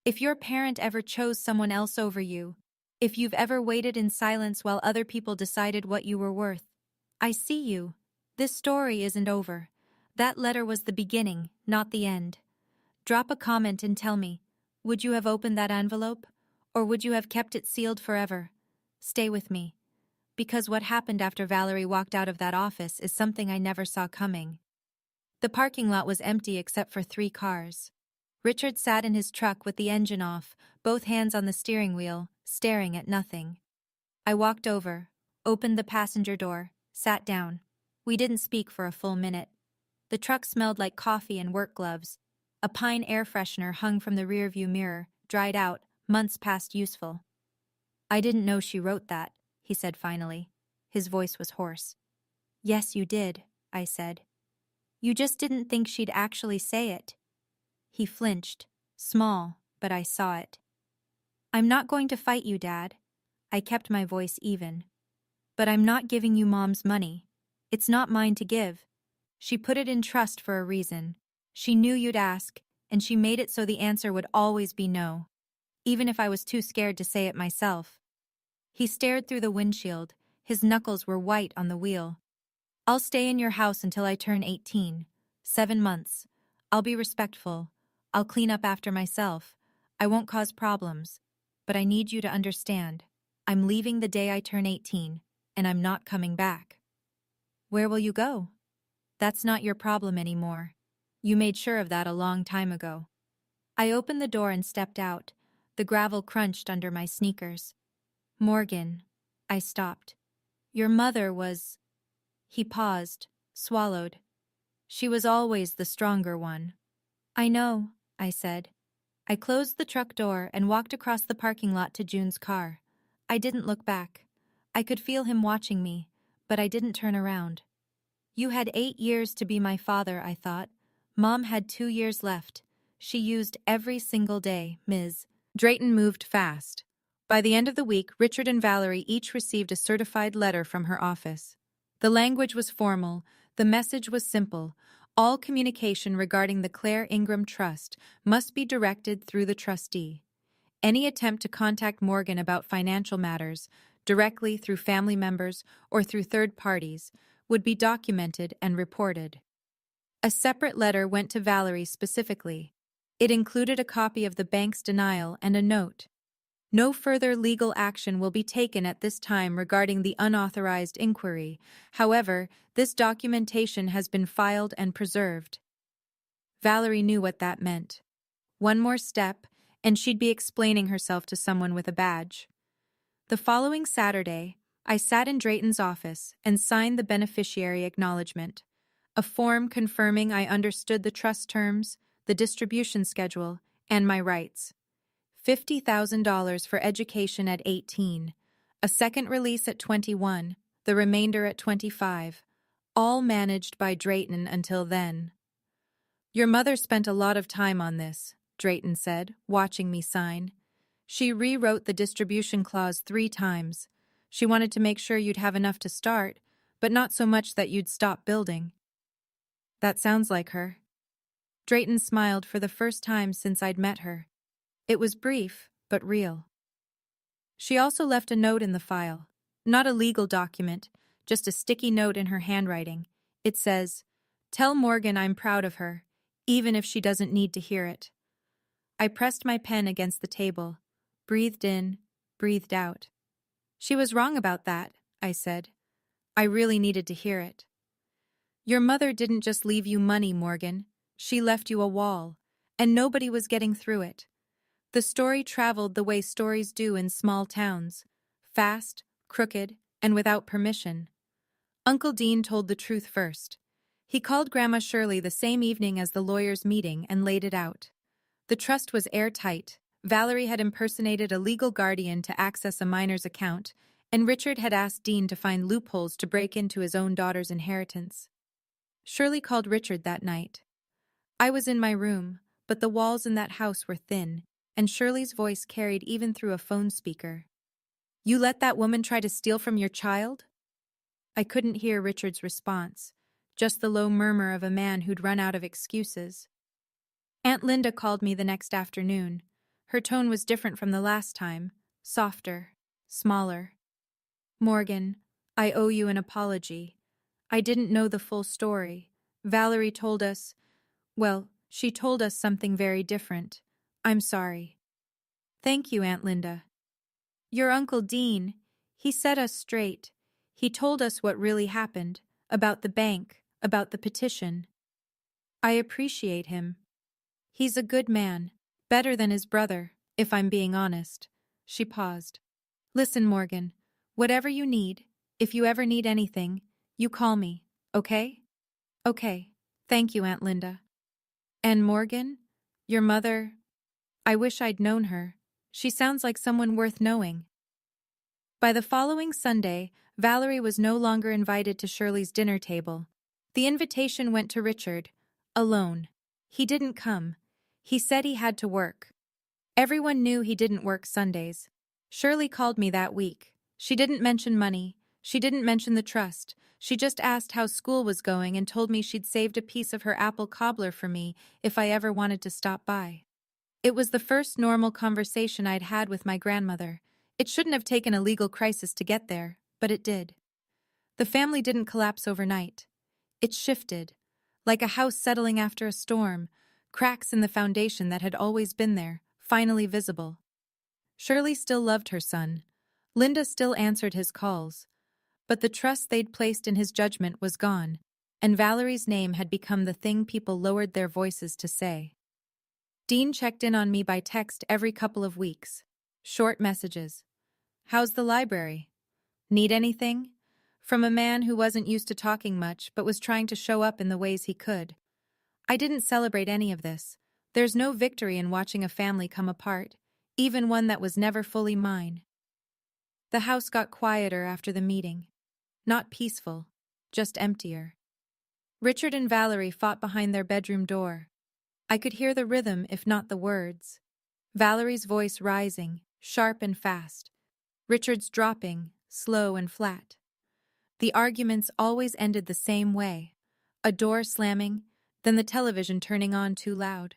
If your parent ever chose someone else over you, if you've ever waited in silence while other people decided what you were worth, I see you. This story isn't over. That letter was the beginning, not the end. Drop a comment and tell me, would you have opened that envelope? Or would you have kept it sealed forever? Stay with me. Because what happened after Valerie walked out of that office is something I never saw coming. The parking lot was empty except for 3 cars. Richard sat in his truck with the engine off, both hands on the steering wheel, staring at nothing. I walked over, opened the passenger door, sat down. We didn't speak for a full minute. The truck smelled like coffee and work gloves. A pine air freshener hung from the rearview mirror, dried out, months past useful. "I didn't know she wrote that," he said finally. His voice was hoarse. "Yes, you did," I said. "You just didn't think she'd actually say it." He flinched, small, but I saw it. "I'm not going to fight you, Dad." I kept my voice even. "But I'm not giving you Mom's money. It's not mine to give. She put it in trust for a reason. She knew you'd ask, and she made it so the answer would always be no, even if I was too scared to say it myself." He stared through the windshield. His knuckles were white on the wheel. "I'll stay in your house until I turn 18. 7 months. I'll be respectful. I'll clean up after myself. I won't cause problems. But I need you to understand. I'm leaving the day I turn 18, and I'm not coming back." "Where will you go?" "That's not your problem anymore. You made sure of that a long time ago." I opened the door and stepped out. The gravel crunched under my sneakers. "Morgan." I stopped. "Your mother was—" He paused, swallowed. "She was always the stronger one." "I know," I said. I closed the truck door and walked across the parking lot to June's car. I didn't look back. I could feel him watching me, but I didn't turn around. You had 8 years to be my father, I thought. Mom had 2 years left. She used every single day, Ms. Drayton moved fast. By the end of the week, Richard and Valerie each received a certified letter from her office. The language was formal, the message was simple. All communication regarding the Claire Ingram Trust must be directed through the trustee. Any attempt to contact Morgan about financial matters, directly through family members or through third parties, would be documented and reported. A separate letter went to Valerie specifically. It included a copy of the bank's denial and a note. No further legal action will be taken at this time regarding the unauthorized inquiry. However, this documentation has been filed and preserved. Valerie knew what that meant. One more step, and she'd be explaining herself to someone with a badge. The following Saturday, I sat in Drayton's office and signed the beneficiary acknowledgement, a form confirming I understood the trust terms, the distribution schedule, and my rights. $50,000 for education at 18, a second release at 21, the remainder at 25, all managed by Drayton until then. "Your mother spent a lot of time on this," Drayton said, watching me sign. "She rewrote the distribution clause 3 times. She wanted to make sure you'd have enough to start, but not so much that you'd stop building." "That sounds like her." Drayton smiled for the first time since I'd met her. It was brief, but real. She also left a note in the file. Not a legal document, just a sticky note in her handwriting. It says, "Tell Morgan I'm proud of her, even if she doesn't need to hear it." I pressed my pen against the table, breathed in, breathed out. "She was wrong about that," I said. "I really needed to hear it." "Your mother didn't just leave you money, Morgan. She left you a wall, and nobody was getting through it. The story traveled the way stories do in small towns, fast, crooked, and without permission. Uncle Dean told the truth first. He called Grandma Shirley the same evening as the lawyers' meeting and laid it out. The trust was airtight. Valerie had impersonated a legal guardian to access a minor's account, and Richard had asked Dean to find loopholes to break into his own daughter's inheritance. Shirley called Richard that night. I was in my room, but the walls in that house were thin, and Shirley's voice carried even through a phone speaker. "You let that woman try to steal from your child?" I couldn't hear Richard's response, just the low murmur of a man who'd run out of excuses. Aunt Linda called me the next afternoon. Her tone was different from the last time, softer, smaller. "Morgan, I owe you an apology. I didn't know the full story. Valerie told us, well, she told us something very different. I'm sorry." "Thank you, Aunt Linda. Your Uncle Dean, he set us straight. He told us what really happened, about the bank, about the petition. I appreciate him. He's a good man, better than his brother, if I'm being honest." She paused. "Listen, Morgan, whatever you need, if you ever need anything, you call me, okay?" "Okay. Thank you, Aunt Linda." "And Morgan, your mother, I wish I'd known her. She sounds like someone worth knowing." By the following Sunday, Valerie was no longer invited to Shirley's dinner table. The invitation went to Richard, alone. He didn't come. He said he had to work. Everyone knew he didn't work Sundays. Shirley called me that week. She didn't mention money. She didn't mention the trust. She just asked how school was going and told me she'd saved a piece of her apple cobbler for me if I ever wanted to stop by. It was the first normal conversation I'd had with my grandmother. It shouldn't have taken a legal crisis to get there, but it did. The family didn't collapse overnight. It shifted, like a house settling after a storm, cracks in the foundation that had always been there, finally visible. Shirley still loved her son. Linda still answered his calls. But the trust they'd placed in his judgment was gone, and Valerie's name had become the thing people lowered their voices to say. Dean checked in on me by text every couple of weeks. Short messages. "How's the library? Need anything?" From a man who wasn't used to talking much but was trying to show up in the ways he could. I didn't celebrate any of this. There's no victory in watching a family come apart, even one that was never fully mine. The house got quieter after the meeting. Not peaceful, just emptier. Richard and Valerie fought behind their bedroom door. I could hear the rhythm, if not the words. Valerie's voice rising, sharp and fast. Richard's dropping, slow and flat. The arguments always ended the same way. A door slamming, then the television turning on too loud.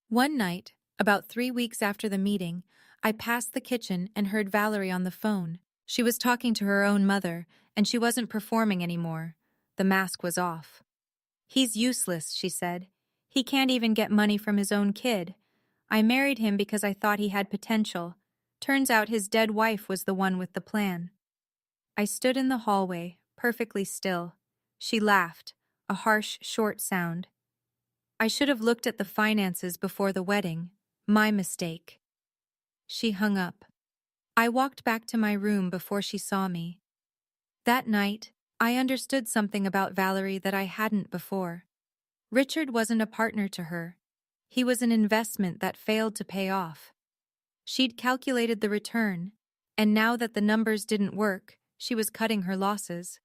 One night, about 3 weeks after the meeting, I passed the kitchen and heard Valerie on the phone. She was talking to her own mother, and she wasn't performing anymore. The mask was off. "He's useless," she said. "He can't even get money from his own kid. I married him because I thought he had potential. Turns out his dead wife was the one with the plan." I stood in the hallway, perfectly still. She laughed, a harsh, short sound. "I should have looked at the finances before the wedding. My mistake." She hung up. I walked back to my room before she saw me. That night, I understood something about Valerie that I hadn't before. Richard wasn't a partner to her. He was an investment that failed to pay off. She'd calculated the return, and now that the numbers didn't work, she was cutting her losses.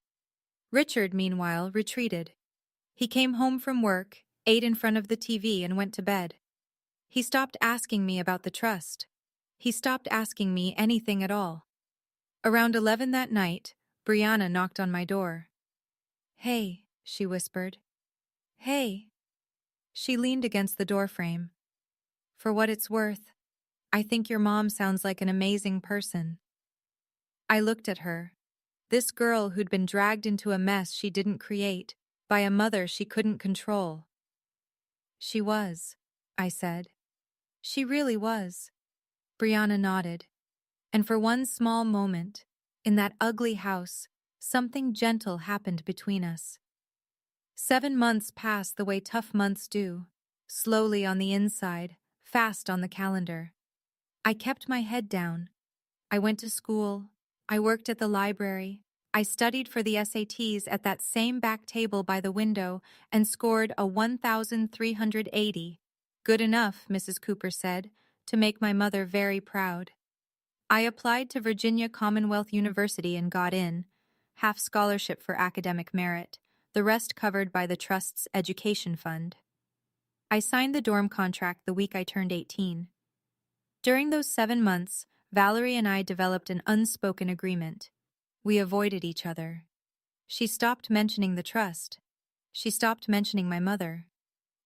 Richard, meanwhile, retreated. He came home from work, ate in front of the TV, and went to bed. He stopped asking me about the trust. He stopped asking me anything at all. Around 11 that night, Brianna knocked on my door. "Hey," she whispered. "Hey." She leaned against the doorframe. "For what it's worth, I think your mom sounds like an amazing person." I looked at her. This girl who'd been dragged into a mess she didn't create, by a mother she couldn't control. "She was," I said. "She really was." Brianna nodded. And for one small moment, in that ugly house, something gentle happened between us. 7 months passed the way tough months do, slowly on the inside, fast on the calendar. I kept my head down. I went to school. I worked at the library. I studied for the SATs at that same back table by the window and scored a 1,380. Good enough, Mrs. Cooper said, to make my mother very proud. I applied to Virginia Commonwealth University and got in, half scholarship for academic merit, the rest covered by the Trust's education fund. I signed the dorm contract the week I turned 18. During those 7 months, Valerie and I developed an unspoken agreement. We avoided each other. She stopped mentioning the trust. She stopped mentioning my mother.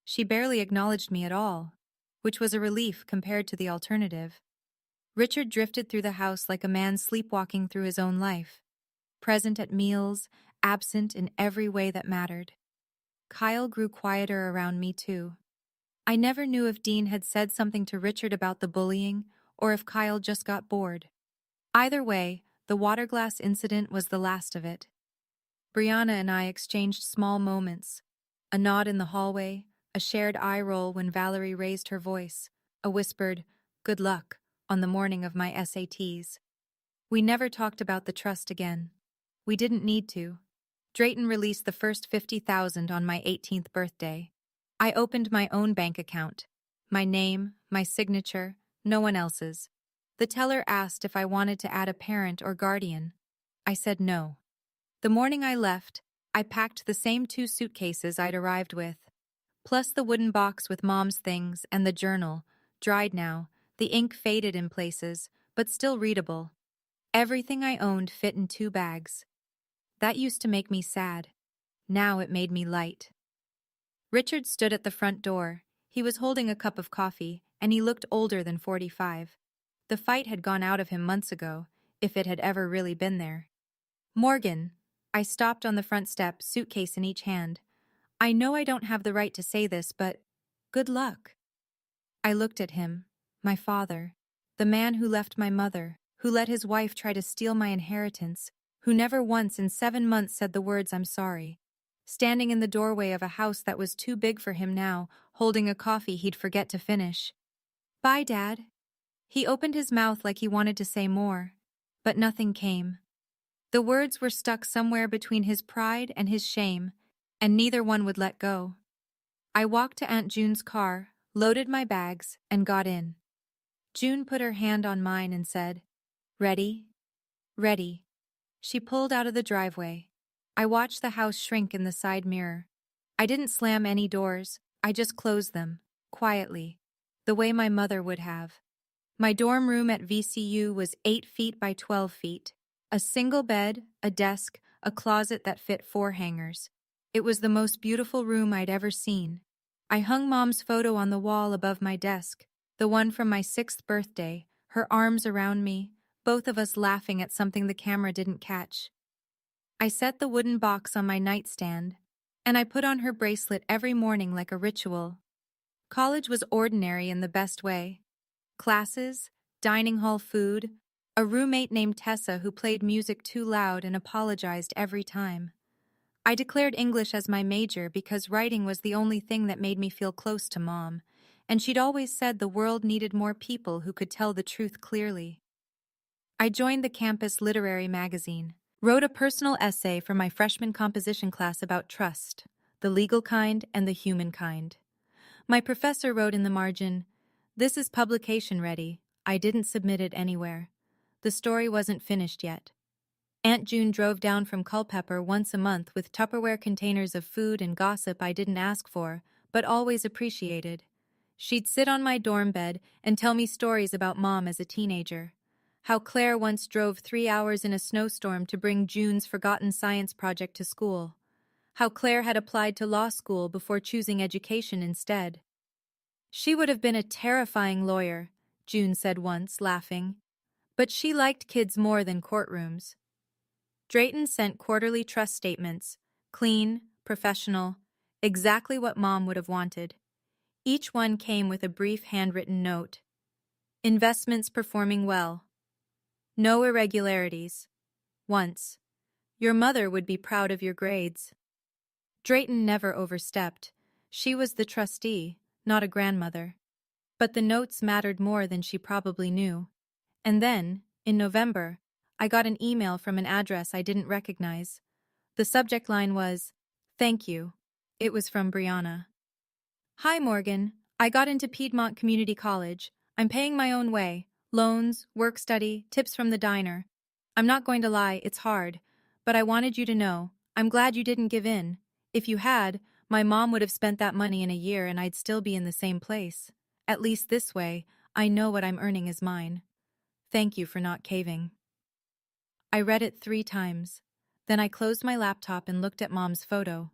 She barely acknowledged me at all, which was a relief compared to the alternative. Richard drifted through the house like a man sleepwalking through his own life, present at meals, absent in every way that mattered. Kyle grew quieter around me too. I never knew if Dean had said something to Richard about the bullying or if Kyle just got bored. Either way, the water glass incident was the last of it. Brianna and I exchanged small moments, a nod in the hallway, a shared eye roll when Valerie raised her voice, a whispered, "Good luck," on the morning of my SATs. We never talked about the trust again. We didn't need to. Drayton released the first $50,000 on my 18th birthday. I opened my own bank account. My name, my signature, no one else's. The teller asked if I wanted to add a parent or guardian. I said no. The morning I left, I packed the same 2 suitcases I'd arrived with, plus the wooden box with Mom's things and the journal, dried now, the ink faded in places, but still readable. Everything I owned fit in 2 bags. That used to make me sad. Now it made me light. Richard stood at the front door. He was holding a cup of coffee, and he looked older than 45. The fight had gone out of him months ago, if it had ever really been there. "Morgan." I stopped on the front step, suitcase in each hand. "I know I don't have the right to say this, but good luck." I looked at him, my father, the man who left my mother, who let his wife try to steal my inheritance, who never once in 7 months said the words "I'm sorry." Standing in the doorway of a house that was too big for him now, holding a coffee he'd forget to finish. "Bye, Dad." He opened his mouth like he wanted to say more, but nothing came. The words were stuck somewhere between his pride and his shame, and neither one would let go. I walked to Aunt June's car, loaded my bags, and got in. June put her hand on mine and said, "Ready?" "Ready." She pulled out of the driveway. I watched the house shrink in the side mirror. I didn't slam any doors, I just closed them, quietly, the way my mother would have. My dorm room at VCU was 8 feet by 12 feet. A single bed, a desk, a closet that fit 4 hangers. It was the most beautiful room I'd ever seen. I hung Mom's photo on the wall above my desk, the one from my 6th birthday, her arms around me, both of us laughing at something the camera didn't catch. I set the wooden box on my nightstand, and I put on her bracelet every morning like a ritual. College was ordinary in the best way. Classes, dining hall food, a roommate named Tessa who played music too loud and apologized every time. I declared English as my major because writing was the only thing that made me feel close to Mom, and she'd always said the world needed more people who could tell the truth clearly. I joined the campus literary magazine, wrote a personal essay for my freshman composition class about trust, the legal kind and the human kind. My professor wrote in the margin, "This is publication ready. I didn't submit it anywhere." The story wasn't finished yet. Aunt June drove down from Culpeper once a month with Tupperware containers of food and gossip I didn't ask for, but always appreciated. She'd sit on my dorm bed and tell me stories about Mom as a teenager. How Claire once drove 3 hours in a snowstorm to bring June's forgotten science project to school. How Claire had applied to law school before choosing education instead. "She would have been a terrifying lawyer," June said once, laughing. But she liked kids more than courtrooms. Drayton sent quarterly trust statements, clean, professional, exactly what Mom would have wanted. Each one came with a brief handwritten note. "Investments performing well. No irregularities. Once. Your mother would be proud of your grades." Drayton never overstepped. She was the trustee, not a grandmother. But the notes mattered more than she probably knew. And then, in November, I got an email from an address I didn't recognize. The subject line was, "Thank you." It was from Brianna. "Hi, Morgan. I got into Piedmont Community College. I'm paying my own way. Loans, work study, tips from the diner. I'm not going to lie, it's hard. But I wanted you to know, I'm glad you didn't give in. If you had, my mom would have spent that money in a year and I'd still be in the same place. At least this way, I know what I'm earning is mine. Thank you for not caving." I read it 3 times. Then I closed my laptop and looked at Mom's photo.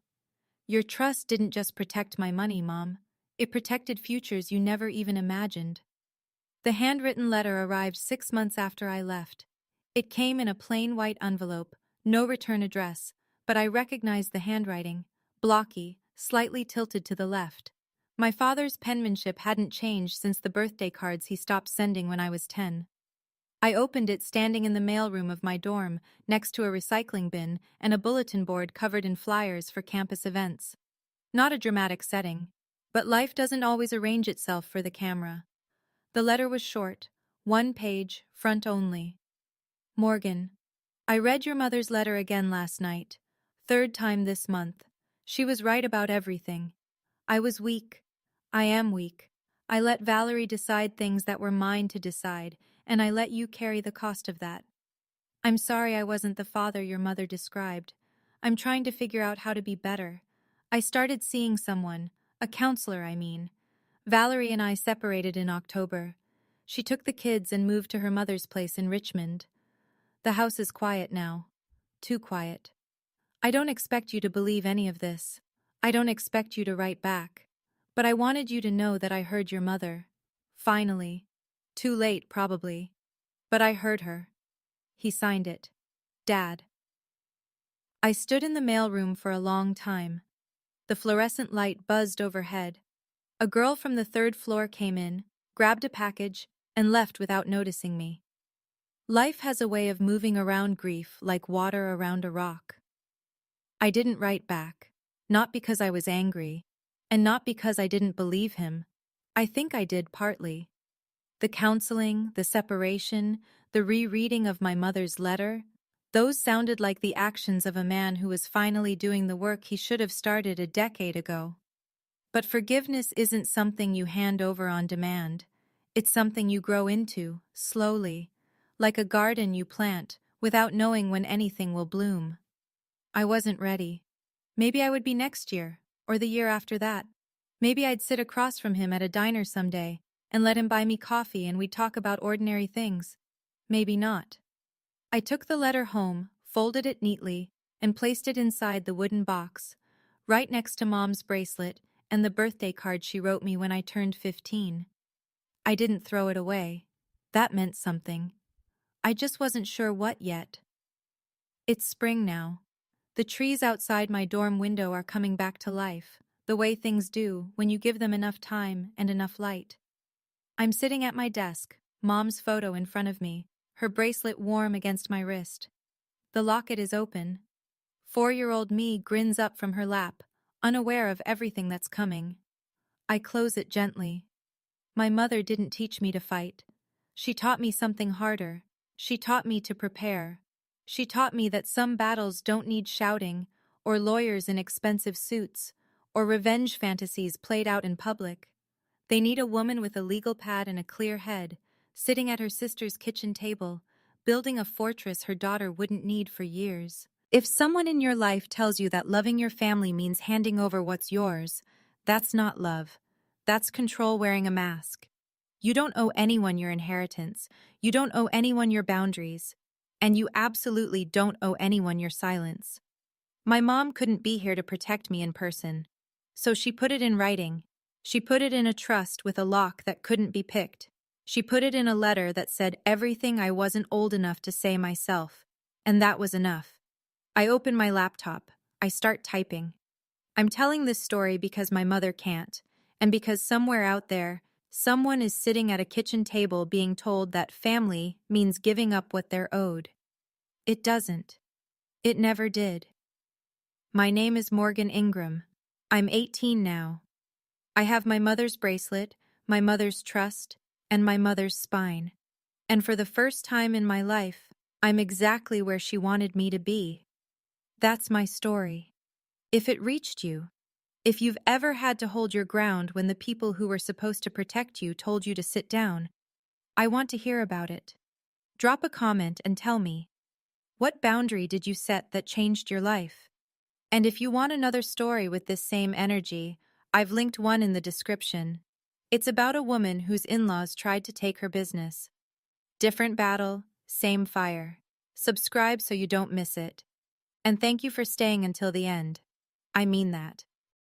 "Your trust didn't just protect my money, Mom. It protected futures you never even imagined." The handwritten letter arrived 6 months after I left. It came in a plain white envelope, no return address, but I recognized the handwriting, blocky, slightly tilted to the left. My father's penmanship hadn't changed since the birthday cards he stopped sending when I was 10. I opened it standing in the mailroom of my dorm, next to a recycling bin and a bulletin board covered in flyers for campus events. Not a dramatic setting, but life doesn't always arrange itself for the camera. The letter was short, 1 page, front only. "Morgan, I read your mother's letter again last night. 3rd time this month. She was right about everything. I was weak. I am weak. I let Valerie decide things that were mine to decide, and I let you carry the cost of that. I'm sorry I wasn't the father your mother described. I'm trying to figure out how to be better. I started seeing someone, a counselor, I mean. Valerie and I separated in October. She took the kids and moved to her mother's place in Richmond. The house is quiet now. Too quiet. I don't expect you to believe any of this. I don't expect you to write back. But I wanted you to know that I heard your mother. Finally. Too late, probably. But I heard her." He signed it. Dad. I stood in the mailroom for a long time. The fluorescent light buzzed overhead. A girl from the 3rd floor came in, grabbed a package, and left without noticing me. Life has a way of moving around grief like water around a rock. I didn't write back, not because I was angry, and not because I didn't believe him. I think I did partly. The counseling, the separation, the rereading of my mother's letter, those sounded like the actions of a man who was finally doing the work he should have started a decade ago. But forgiveness isn't something you hand over on demand. It's something you grow into, slowly, like a garden you plant, without knowing when anything will bloom. I wasn't ready. Maybe I would be next year, or the year after that. Maybe I'd sit across from him at a diner someday, and let him buy me coffee and we'd talk about ordinary things. Maybe not. I took the letter home, folded it neatly, and placed it inside the wooden box, right next to Mom's bracelet and the birthday card she wrote me when I turned 15. I didn't throw it away. That meant something. I just wasn't sure what yet. It's spring now. The trees outside my dorm window are coming back to life, the way things do when you give them enough time and enough light. I'm sitting at my desk, Mom's photo in front of me, her bracelet warm against my wrist. The locket is open. 4-year-old me grins up from her lap, unaware of everything that's coming. I close it gently. My mother didn't teach me to fight. She taught me something harder. She taught me to prepare. She taught me that some battles don't need shouting, or lawyers in expensive suits, or revenge fantasies played out in public. They need a woman with a legal pad and a clear head, sitting at her sister's kitchen table, building a fortress her daughter wouldn't need for years. If someone in your life tells you that loving your family means handing over what's yours, that's not love. That's control wearing a mask. You don't owe anyone your inheritance. You don't owe anyone your boundaries. And you absolutely don't owe anyone your silence. My mom couldn't be here to protect me in person. So she put it in writing. She put it in a trust with a lock that couldn't be picked. She put it in a letter that said everything I wasn't old enough to say myself. And that was enough. I open my laptop. I start typing. I'm telling this story because my mother can't, and because somewhere out there, someone is sitting at a kitchen table being told that family means giving up what they're owed. It doesn't. It never did. My name is Morgan Ingram. I'm 18 now. I have my mother's bracelet, my mother's trust, and my mother's spine. And for the first time in my life, I'm exactly where she wanted me to be. That's my story. If it reached you, if you've ever had to hold your ground when the people who were supposed to protect you told you to sit down, I want to hear about it. Drop a comment and tell me, what boundary did you set that changed your life? And if you want another story with this same energy, I've linked one in the description. It's about a woman whose in-laws tried to take her business. Different battle, same fire. Subscribe so you don't miss it. And thank you for staying until the end. I mean that.